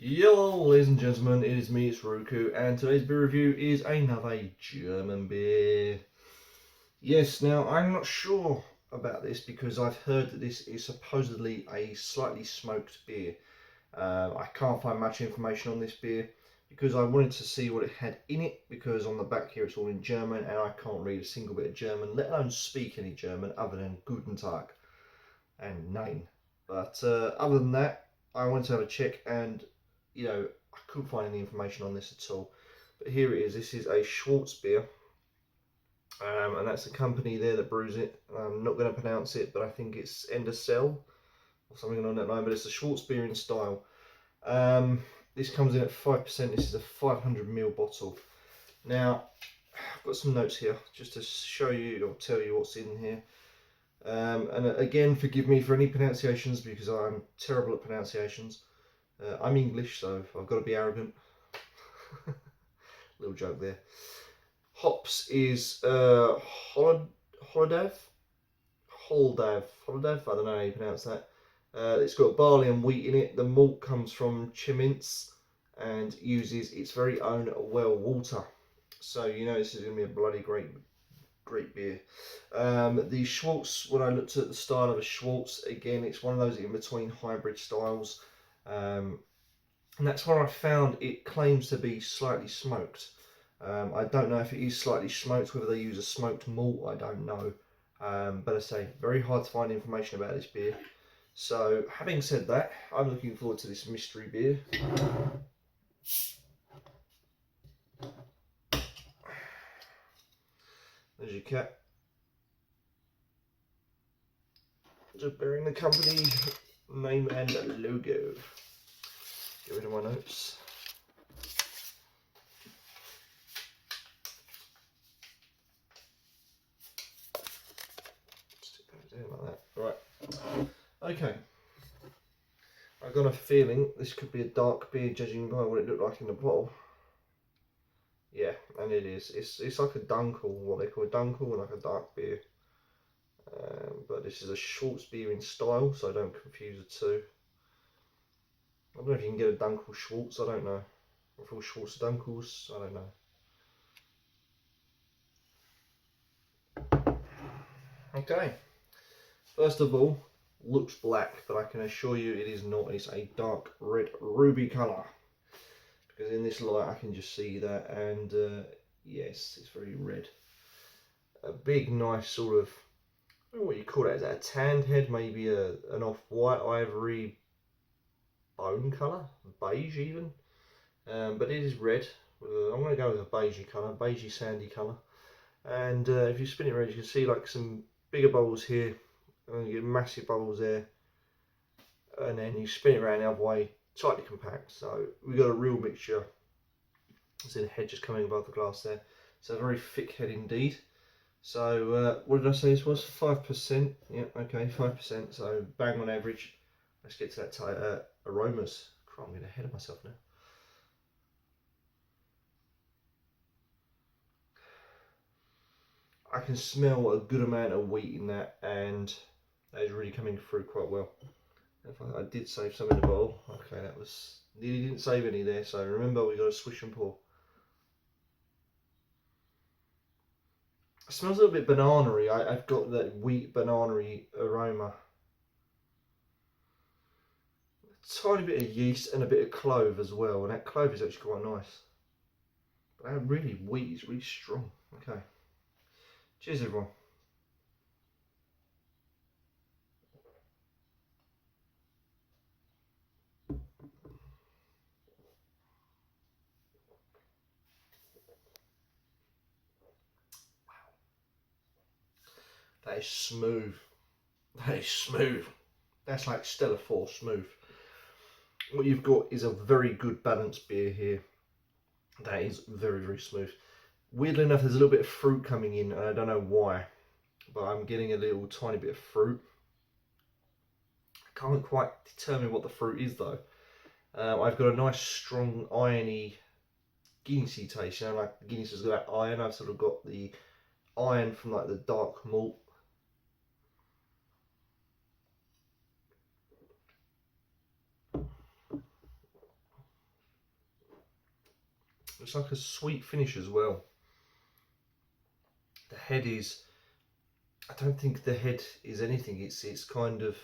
Hello ladies and gentlemen, it is me, it's Roku, and today's beer review is another German beer. Yes, now I'm not sure about this because I've heard that this is supposedly a slightly smoked beer. I can't find much information on this beer because I wanted to see what it had in it, because on the back here it's all in German and I can't read a single bit of German, let alone speak any German other than Guten Tag and Nein. But other than that, I wanted to have a check, and I couldn't find any information on this at all. But here it is. This is a Schwarzbier, and that's the company there that brews it. I'm not going to pronounce it, but I think it's Endacell or something along that line. But it's a Schwarzbier in style. This comes in at 5%. This is a 500ml bottle. Now, I've got some notes here just to show you or tell you what's in here. And again, forgive me for any pronunciations because I'm terrible at pronunciations. I'm English, so I've got to be arrogant. Little joke there. Hops is Holodav. I don't know how you pronounce that. It's got barley and wheat in it. The malt comes from Cheminz and uses its very own well water. So you know this is going to be a bloody great beer. The Schwartz, when I looked at the style of a Schwartz, again, it's one of those in between hybrid styles. And that's where I found it claims to be slightly smoked. I don't know if it is slightly smoked, whether they use a smoked malt, I don't know. But I say, very hard to find information about this beer. So, having said that, I'm looking forward to this mystery beer. There's your cat. Just bearing the company name and logo. Get rid of my notes. Stick that down like that. Right. Okay. I've got a feeling this could be a dark beer, judging by what it looked like in the bottle. Yeah, and it is. It's like a dunkel, what they call a dunkel, like a dark beer. But this is a Schwarzbier in style, so don't confuse the two. I don't know if you can get a Dunkel Schwartz, I don't know. Or full Schwartz Dunkels, I don't know. Okay, first of all, looks black, but I can assure you it is not. It's a dark red ruby colour. Because in this light I can just see that, and yes, it's very red. A big, nice sort of, I don't know what you call that, is that a tanned head, maybe an off-white ivory bone colour, beige even, but it is red. I'm going to go with a beigey colour, beigey sandy colour. And if you spin it around, you can see like some bigger bubbles here, and you get massive bubbles there, and then you spin it around the other way, tightly compact. So we've got a real mixture. See the head just coming above the glass there. So a very thick head indeed. So what did I say this was? 5%. Yeah, okay, 5%. So bang on average. Let's get to that aromas. I'm getting ahead of myself now. I can smell a good amount of wheat in that, and that is really coming through quite well. I did save some in the bowl. Okay, that was nearly didn't save any there. So remember, we got to swish and pour. It smells a little bit banana-y. I've got that wheat banana-y aroma. A tiny bit of yeast and a bit of clove as well, and that clove is actually quite nice. But that really wheat is really strong. Okay. Cheers, everyone. That is smooth. That is smooth. That's like Stella 4 smooth. What you've got is a very good balanced beer here. That is very, very smooth. Weirdly enough, there's a little bit of fruit coming in, and I don't know why, but I'm getting a little tiny bit of fruit. I can't quite determine what the fruit is though. I've got a nice strong irony Guinnessy taste. You know, like Guinness has got that iron. I've sort of got the iron from like the dark malt. It's like a sweet finish as well. The head is, I don't think the head is anything. It's kind of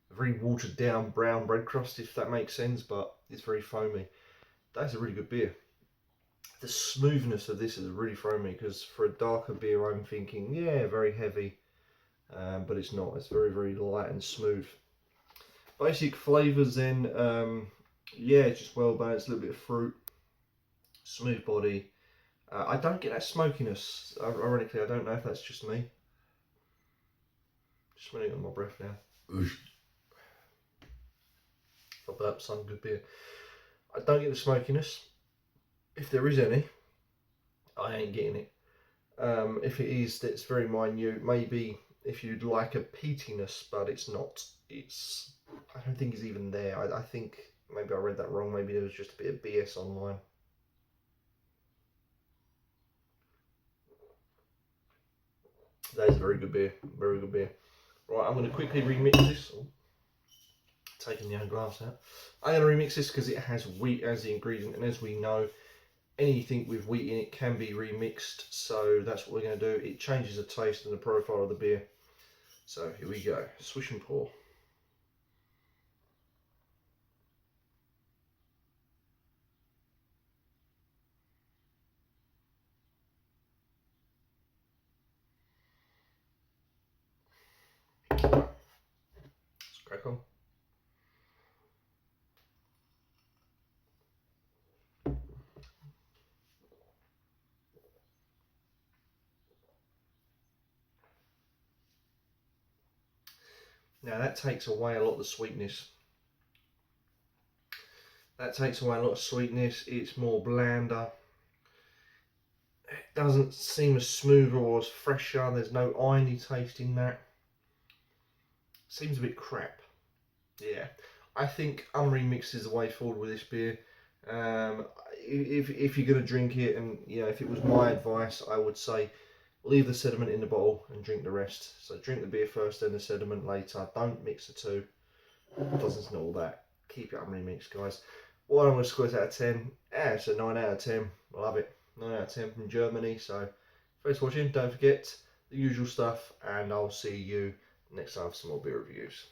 a very watered down brown bread crust, if that makes sense, but it's very foamy. That's a really good beer. The smoothness of this has really thrown me, because for a darker beer I'm thinking, yeah, very heavy, but it's not. It's very, very light and smooth. Basic flavours then, yeah, just well balanced, a little bit of fruit, smooth body. I don't get that smokiness, ironically. I don't know if that's just me. Just smelling on my breath now. If I burp some good beer. I don't get the smokiness. If there is any, I ain't getting it. If it is, that's very minute. Maybe if you'd like a peatiness, but it's not. I don't think it's even there. I think maybe I read that wrong. Maybe there was just a bit of BS online. That is a very good beer. Very good beer. Right, I'm going to quickly remix this. Oh, taking the old glass out. I'm going to remix this because it has wheat as the ingredient, and as we know, anything with wheat in it can be remixed, so that's what we're going to do. It changes the taste and the profile of the beer. So here we go. Swish and pour. Let's crack on. Now that takes away a lot of the sweetness. It's more blander. It doesn't seem as smooth or as fresher. There's no irony taste in that. Seems a bit crap. Yeah, I think unremixed is the way forward with this beer. If you're going to drink it, and you know, if it was my advice, I would say leave the sediment in the bottle and drink the rest. So drink the beer first, then the sediment later. Don't mix the two. It doesn't know all that. Keep it unremixed, guys. What I'm going to score it out of 10? Yeah, it's a 9 out of 10. Love it. 9 out of 10 from Germany. So thanks for watching. Don't forget the usual stuff, and I'll see you next time for some more beer reviews.